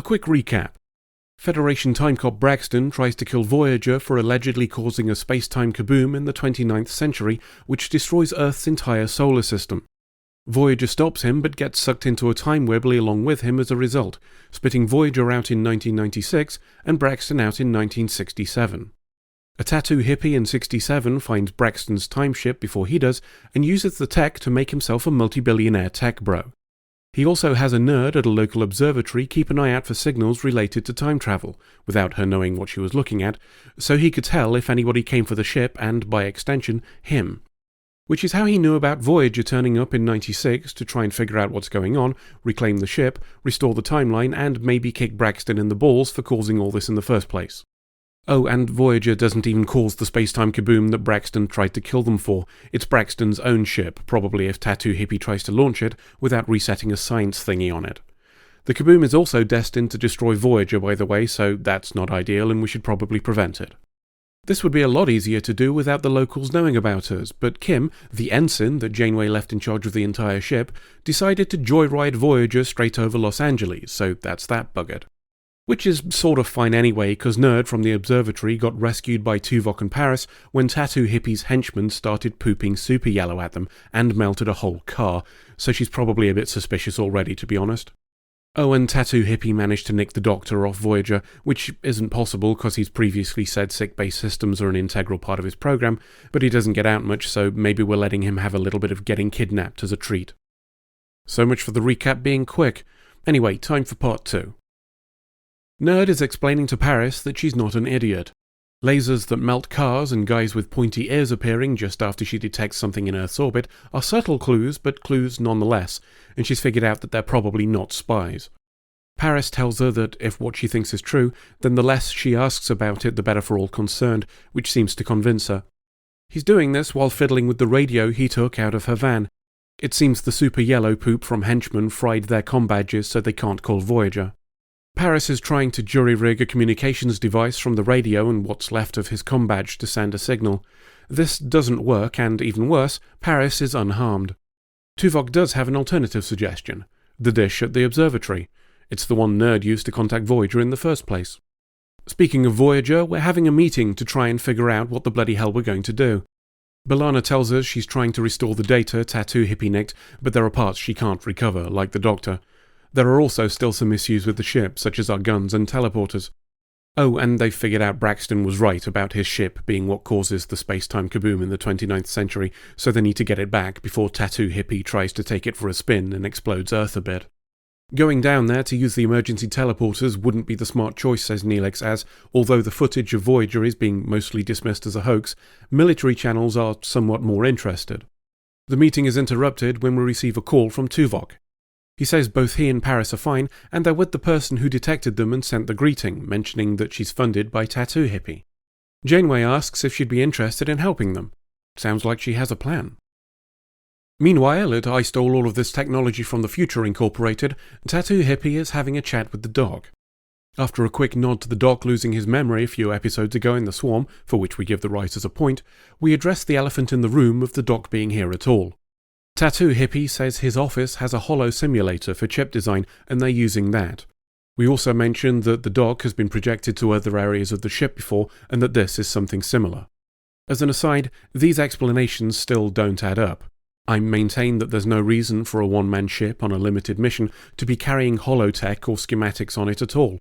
quick recap. Federation timecop Braxton tries to kill Voyager for allegedly causing a space-time kaboom in the 29th century, which destroys Earth's entire solar system. Voyager stops him but gets sucked into a time wibbly along with him as a result, spitting Voyager out in 1996 and Braxton out in 1967. A tattoo hippie in 67 finds Braxton's timeship before he does and uses the tech to make himself a multi-billionaire tech bro. He also has a nerd at a local observatory keep an eye out for signals related to time travel, without her knowing what she was looking at, so he could tell if anybody came for the ship and, by extension, him. Which is how he knew about Voyager turning up in 96 to try and figure out what's going on, reclaim the ship, restore the timeline, and maybe kick Braxton in the balls for causing all this in the first place. Oh, and Voyager doesn't even cause the space-time kaboom that Braxton tried to kill them for. It's Braxton's own ship, probably if Tattoo Hippie tries to launch it without resetting a science thingy on it. The kaboom is also destined to destroy Voyager, by the way, so that's not ideal and we should probably prevent it. This would be a lot easier to do without the locals knowing about us, but Kim, the ensign that Janeway left in charge of the entire ship, decided to joyride Voyager straight over Los Angeles, so that's that buggered. Which is sort of fine anyway, because Nerd from the observatory got rescued by Tuvok and Paris when Tattoo Hippie's henchmen started pooping super yellow at them and melted a whole car, so she's probably a bit suspicious already, to be honest. Oh, and Tattoo Hippie managed to nick the Doctor off Voyager, which isn't possible because he's previously said sick-based systems are an integral part of his program, but he doesn't get out much, so maybe we're letting him have a little bit of getting kidnapped as a treat. So much for the recap being quick. Anyway, time for part 2. Nerd is explaining to Paris that she's not an idiot. Lasers that melt cars and guys with pointy ears appearing just after she detects something in Earth's orbit are subtle clues, but clues nonetheless, and she's figured out that they're probably not spies. Paris tells her that if what she thinks is true, then the less she asks about it the better for all concerned, which seems to convince her. He's doing this while fiddling with the radio he took out of her van. It seems the super yellow poop from henchmen fried their comm badges so they can't call Voyager. Paris is trying to jury-rig a communications device from the radio and what's left of his comm badge to send a signal. This doesn't work, and even worse, Paris is unharmed. Tuvok does have an alternative suggestion: the dish at the observatory. It's the one Nerd used to contact Voyager in the first place. Speaking of Voyager, we're having a meeting to try and figure out what the bloody hell we're going to do. B'Elanna tells us she's trying to restore the data Tattoo Hippie nicked, but there are parts she can't recover, like the Doctor. There are also still some issues with the ship, such as our guns and teleporters. Oh, and they've figured out Braxton was right about his ship being what causes the space-time kaboom in the 29th century, so they need to get it back before Tattoo Hippie tries to take it for a spin and explodes Earth a bit. Going down there to use the emergency teleporters wouldn't be the smart choice, says Neelix, as, although the footage of Voyager is being mostly dismissed as a hoax, military channels are somewhat more interested. The meeting is interrupted when we receive a call from Tuvok. He says both he and Paris are fine, and they're with the person who detected them and sent the greeting, mentioning that she's funded by Tattoo Hippie. Janeway asks if she'd be interested in helping them. Sounds like she has a plan. Meanwhile, at I Stole All of This Technology from the Future Incorporated, Tattoo Hippie is having a chat with the Doc. After a quick nod to the Doc losing his memory a few episodes ago in the Swarm, for which we give the writers a point, we address the elephant in the room of the Doc being here at all. Tattoo Hippie says his office has a holo simulator for chip design, and they're using that. We also mention that the Doc has been projected to other areas of the ship before, and that this is something similar. As an aside, these explanations still don't add up. I maintain that there's no reason for a one-man ship on a limited mission to be carrying holotech or schematics on it at all.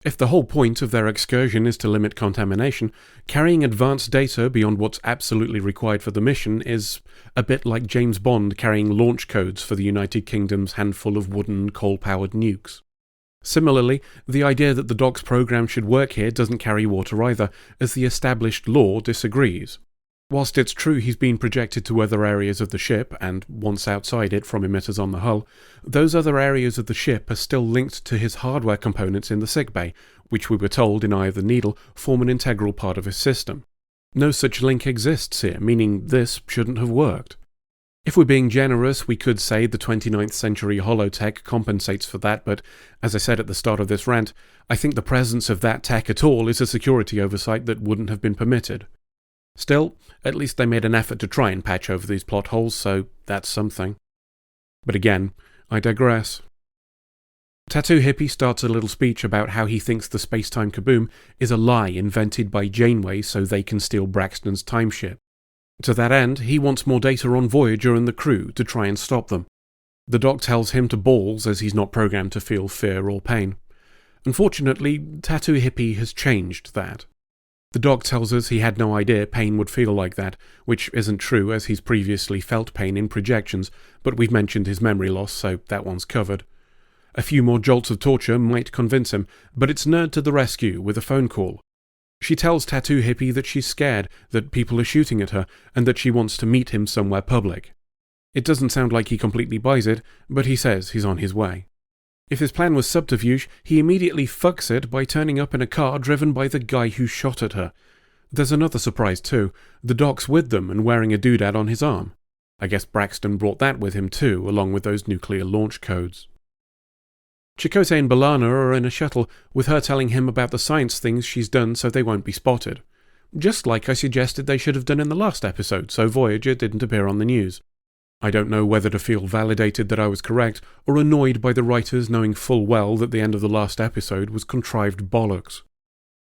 If the whole point of their excursion is to limit contamination, carrying advanced data beyond what's absolutely required for the mission is a bit like James Bond carrying launch codes for the United Kingdom's handful of wooden, coal-powered nukes. Similarly, the idea that the Doc's program should work here doesn't carry water either, as the established law disagrees. Whilst it's true he's been projected to other areas of the ship, and once outside it from emitters on the hull, those other areas of the ship are still linked to his hardware components in the sickbay, which we were told in Eye of the Needle form an integral part of his system. No such link exists here, meaning this shouldn't have worked. If we're being generous, we could say the 29th century holotech compensates for that, but as I said at the start of this rant, I think the presence of that tech at all is a security oversight that wouldn't have been permitted. Still, at least they made an effort to try and patch over these plot holes, so that's something. But again, I digress. Tattoo Hippie starts a little speech about how he thinks the space-time kaboom is a lie invented by Janeway so they can steal Braxton's timeship. To that end, he wants more data on Voyager and the crew to try and stop them. The Doc tells him to balls as he's not programmed to feel fear or pain. Unfortunately, Tattoo Hippie has changed that. The Doc tells us he had no idea pain would feel like that, which isn't true as he's previously felt pain in projections, but we've mentioned his memory loss, so that one's covered. A few more jolts of torture might convince him, but it's Nerd to the rescue with a phone call. She tells Tattoo Hippie that she's scared, that people are shooting at her, and that she wants to meet him somewhere public. It doesn't sound like he completely buys it, but he says he's on his way. If his plan was subterfuge, he immediately fucks it by turning up in a car driven by the guy who shot at her. There's another surprise too. The Doc's with them and wearing a doodad on his arm. I guess Braxton brought that with him too, along with those nuclear launch codes. Chakotay and B'Elanna are in a shuttle, with her telling him about the science things she's done so they won't be spotted. Just like I suggested they should have done in the last episode, so Voyager didn't appear on the news. I don't know whether to feel validated that I was correct, or annoyed by the writers knowing full well that the end of the last episode was contrived bollocks.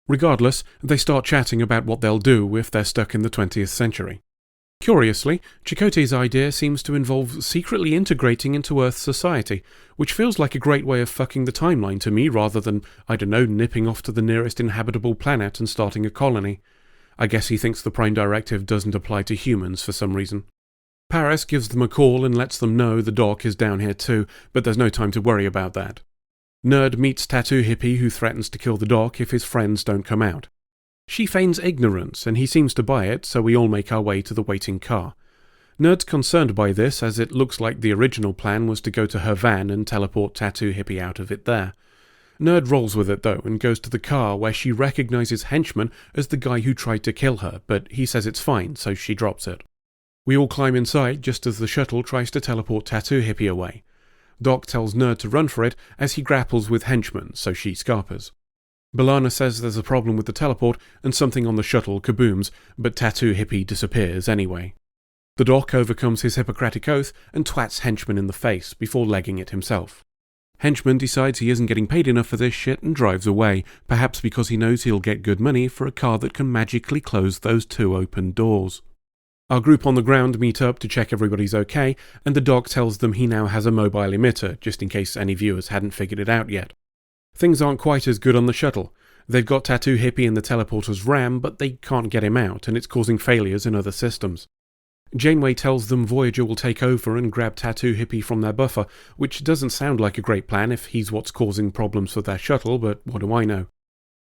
Regardless, they start chatting about what they'll do if they're stuck in the 20th century. Curiously, Chakotay's idea seems to involve secretly integrating into Earth's society, which feels like a great way of fucking the timeline to me rather than, I don't know, nipping off to the nearest inhabitable planet and starting a colony. I guess he thinks the Prime Directive doesn't apply to humans for some reason. Paris gives them a call and lets them know the Doc is down here too, but there's no time to worry about that. Nerd meets Tattoo Hippie who threatens to kill the Doc if his friends don't come out. She feigns ignorance and he seems to buy it, so we all make our way to the waiting car. Nerd's concerned by this as it looks like the original plan was to go to her van and teleport Tattoo Hippie out of it there. Nerd rolls with it though and goes to the car where she recognizes Henchman as the guy who tried to kill her, but he says it's fine, so she drops it. We all climb inside just as the shuttle tries to teleport Tattoo Hippie away. Doc tells Nerd to run for it as he grapples with Henchman, so she scarpers. B'Elanna says there's a problem with the teleport and something on the shuttle kabooms, but Tattoo Hippie disappears anyway. The Doc overcomes his Hippocratic oath and twats Henchman in the face before legging it himself. Henchman decides he isn't getting paid enough for this shit and drives away, perhaps because he knows he'll get good money for a car that can magically close those two open doors. Our group on the ground meet up to check everybody's okay, and the Doc tells them he now has a mobile emitter, just in case any viewers hadn't figured it out yet. Things aren't quite as good on the shuttle. They've got Tattoo Hippie in the teleporter's RAM, but they can't get him out, and it's causing failures in other systems. Janeway tells them Voyager will take over and grab Tattoo Hippie from their buffer, which doesn't sound like a great plan if he's what's causing problems for their shuttle, but what do I know?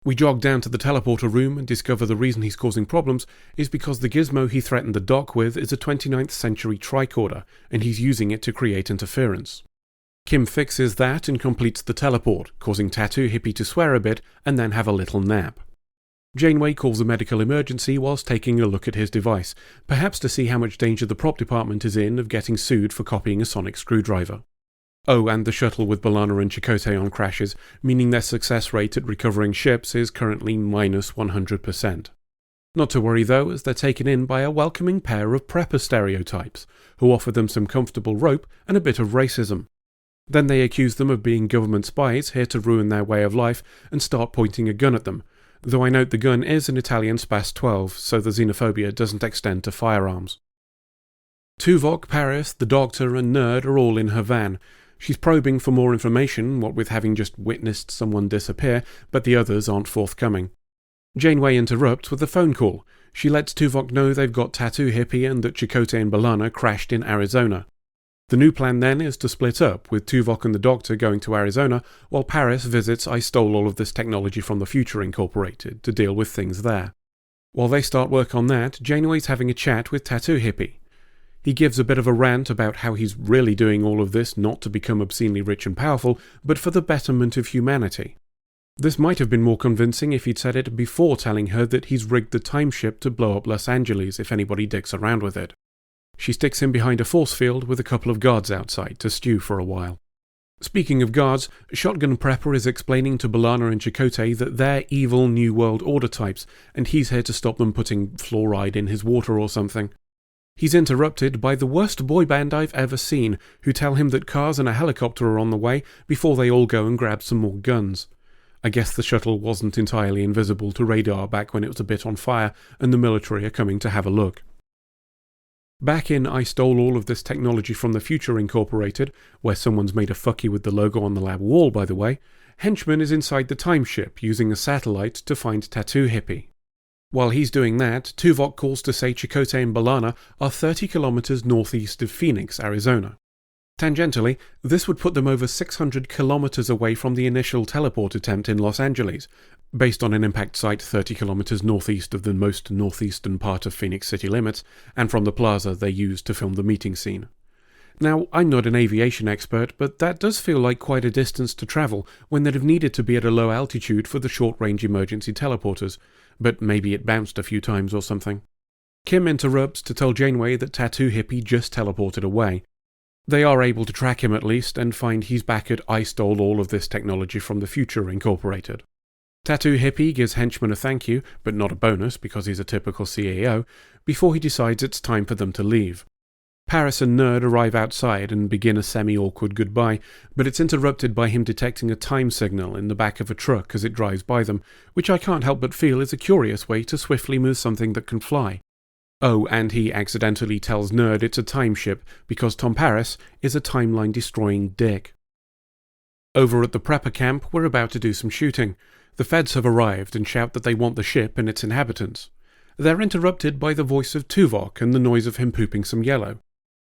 We jog down to the teleporter room and discover the reason he's causing problems is because the gizmo he threatened the Doc with is a 29th century tricorder, and he's using it to create interference. Kim fixes that and completes the teleport, causing Tattoo Hippie to swear a bit and then have a little nap. Janeway calls a medical emergency whilst taking a look at his device, perhaps to see how much danger the prop department is in of getting sued for copying a sonic screwdriver. Oh, and the shuttle with B'Elanna and Chakotay on crashes, meaning their success rate at recovering ships is currently minus 100%. Not to worry though, as they're taken in by a welcoming pair of prepper stereotypes, who offer them some comfortable rope and a bit of racism. Then they accuse them of being government spies here to ruin their way of life and start pointing a gun at them, though I note the gun is an Italian Spas 12, so the xenophobia doesn't extend to firearms. Tuvok, Paris, the Doctor and Nerd are all in her van. She's probing for more information, what with having just witnessed someone disappear, but the others aren't forthcoming. Janeway interrupts with a phone call. She lets Tuvok know they've got Tattoo Hippie and that Chakotay and B'Elanna crashed in Arizona. The new plan then is to split up, with Tuvok and the Doctor going to Arizona, while Paris visits I Stole All of This Technology from the Future Incorporated to deal with things there. While they start work on that, Janeway's having a chat with Tattoo Hippie. He gives a bit of a rant about how he's really doing all of this not to become obscenely rich and powerful, but for the betterment of humanity. This might have been more convincing if he'd said it before telling her that he's rigged the timeship to blow up Los Angeles if anybody dicks around with it. She sticks him behind a force field with a couple of guards outside to stew for a while. Speaking of guards, Shotgun Prepper is explaining to B'Elanna and Chakotay that they're evil New World Order types, and he's here to stop them putting fluoride in his water or something. He's interrupted by the worst boy band I've ever seen, who tell him that cars and a helicopter are on the way before they all go and grab some more guns. I guess the shuttle wasn't entirely invisible to radar back when it was a bit on fire, and the military are coming to have a look. Back in I Stole All of This Technology from the Future Incorporated, where someone's made a fucky with the logo on the lab wall by the way, Henchman is inside the time ship using a satellite to find Tattoo Hippie. While he's doing that, Tuvok calls to say Chakotay and B'Elanna are 30 kilometers northeast of Phoenix, Arizona. Tangentially, this would put them over 600 kilometers away from the initial teleport attempt in Los Angeles, based on an impact site 30 kilometers northeast of the most northeastern part of Phoenix city limits, and from the plaza they used to film the meeting scene. Now, I'm not an aviation expert, but that does feel like quite a distance to travel when they'd have needed to be at a low altitude for the short-range emergency teleporters, but maybe it bounced a few times or something. Kim interrupts to tell Janeway that Tattoo Hippie just teleported away. They are able to track him at least, and find he's back at I Stole All of This Technology from the Future Incorporated. Tattoo Hippie gives Henchman a thank you, but not a bonus because he's a typical CEO, before he decides it's time for them to leave. Paris and Nerd arrive outside and begin a semi-awkward goodbye, but it's interrupted by him detecting a time signal in the back of a truck as it drives by them, which I can't help but feel is a curious way to swiftly move something that can fly. Oh, and he accidentally tells Nerd it's a time ship because Tom Paris is a timeline-destroying dick. Over at the prepper camp, we're about to do some shooting. The feds have arrived and shout that they want the ship and its inhabitants. They're interrupted by the voice of Tuvok and the noise of him pooping some yellow.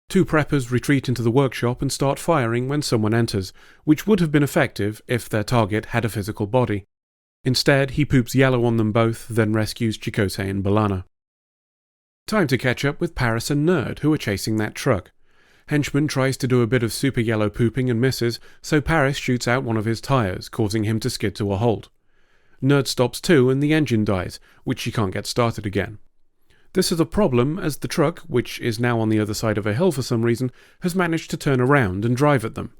Two preppers retreat into the workshop and start firing when someone enters, which would have been effective if their target had a physical body. Instead, he poops yellow on them both, then rescues Chakotay and B'Elanna. Time to catch up with Paris and Nerd, who are chasing that truck. Henchman tries to do a bit of super yellow pooping and misses, so Paris shoots out one of his tires, causing him to skid to a halt. Nerd stops too and the engine dies, which she can't get started again. This is a problem as the truck, which is now on the other side of a hill for some reason, has managed to turn around and drive at them.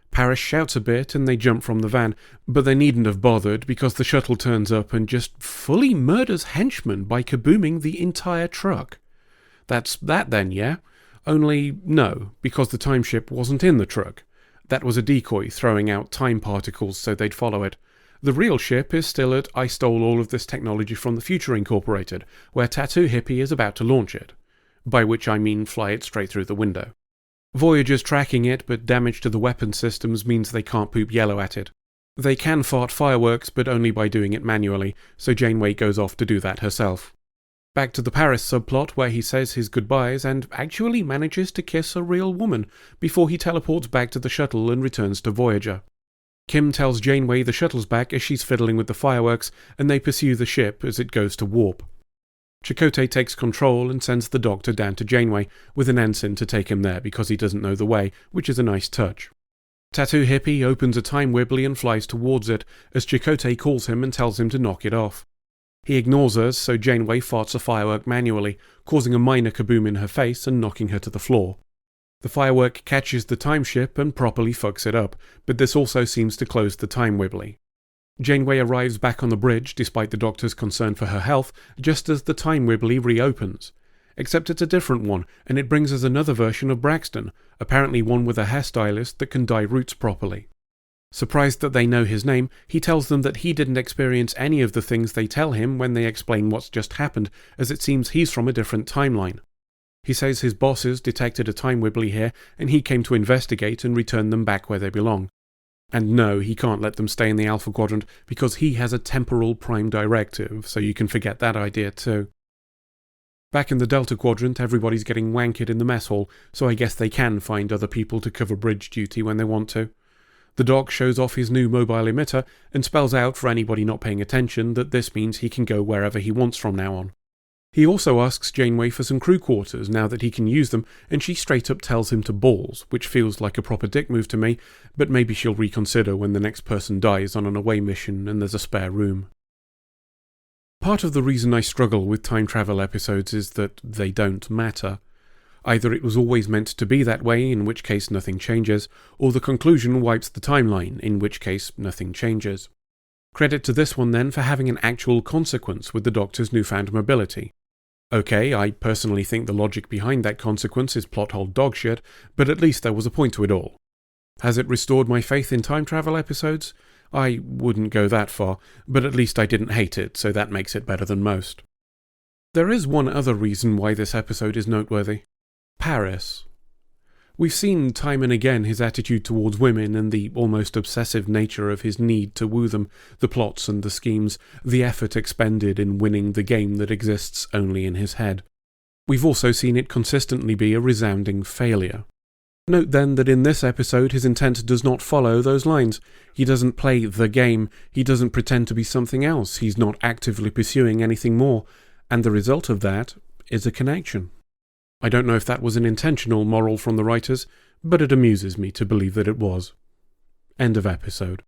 Paris shouts a bit and they jump from the van, but they needn't have bothered because the shuttle turns up and just fully murders Henchman by kabooming the entire truck. That's that then, yeah? Only no, because the time ship wasn't in the truck. That was a decoy throwing out time particles so they'd follow it. The real ship is still at I Stole All of This Technology from the Future Incorporated, where Tattoo Hippie is about to launch it. By which I mean fly it straight through the window. Voyager's tracking it, but damage to the weapon systems means they can't poop yellow at it. They can fart fireworks, but only by doing it manually, so Janeway goes off to do that herself. Back to the Paris subplot where he says his goodbyes and actually manages to kiss a real woman before he teleports back to the shuttle and returns to Voyager. Kim tells Janeway the shuttle's back as she's fiddling with the fireworks, and they pursue the ship as it goes to warp. Chakotay takes control and sends the Doctor down to Janeway, with an ensign to take him there because he doesn't know the way, which is a nice touch. Tattoo Hippie opens a time wibbly and flies towards it, as Chakotay calls him and tells him to knock it off. He ignores us, so Janeway farts a firework manually, causing a minor kaboom in her face and knocking her to the floor. The firework catches the time ship and properly fucks it up, but this also seems to close the time wibbly. Janeway arrives back on the bridge despite the Doctor's concern for her health, just as the time wibbly reopens. Except it's a different one, and it brings us another version of Braxton, apparently one with a hairstylist that can dye roots properly. Surprised that they know his name, he tells them that he didn't experience any of the things they tell him when they explain what's just happened, as it seems he's from a different timeline. He says his bosses detected a time wibbly here, and he came to investigate and return them back where they belong. And no, he can't let them stay in the Alpha Quadrant because he has a temporal prime directive, so you can forget that idea too. Back in the Delta Quadrant, everybody's getting wanked in the mess hall, so I guess they can find other people to cover bridge duty when they want to. The Doc shows off his new mobile emitter and spells out for anybody not paying attention that this means he can go wherever he wants from now on. He also asks Janeway for some crew quarters now that he can use them, and she straight up tells him to balls, which feels like a proper dick move to me, but maybe she'll reconsider when the next person dies on an away mission and there's a spare room. Part of the reason I struggle with time travel episodes is that they don't matter. Either it was always meant to be that way, in which case nothing changes, or the conclusion wipes the timeline, in which case nothing changes. Credit to this one then for having an actual consequence with the Doctor's newfound mobility. Okay, I personally think the logic behind that consequence is plot hole dogshit, but at least there was a point to it all. Has it restored my faith in time travel episodes? I wouldn't go that far, but at least I didn't hate it, so that makes it better than most. There is one other reason why this episode is noteworthy. Paris. We've seen time and again his attitude towards women and the almost obsessive nature of his need to woo them, the plots and the schemes, the effort expended in winning the game that exists only in his head. We've also seen it consistently be a resounding failure. Note then that in this episode his intent does not follow those lines. He doesn't play the game, he doesn't pretend to be something else, he's not actively pursuing anything more, and the result of that is a connection. I don't know if that was an intentional moral from the writers, but it amuses me to believe that it was. End of episode.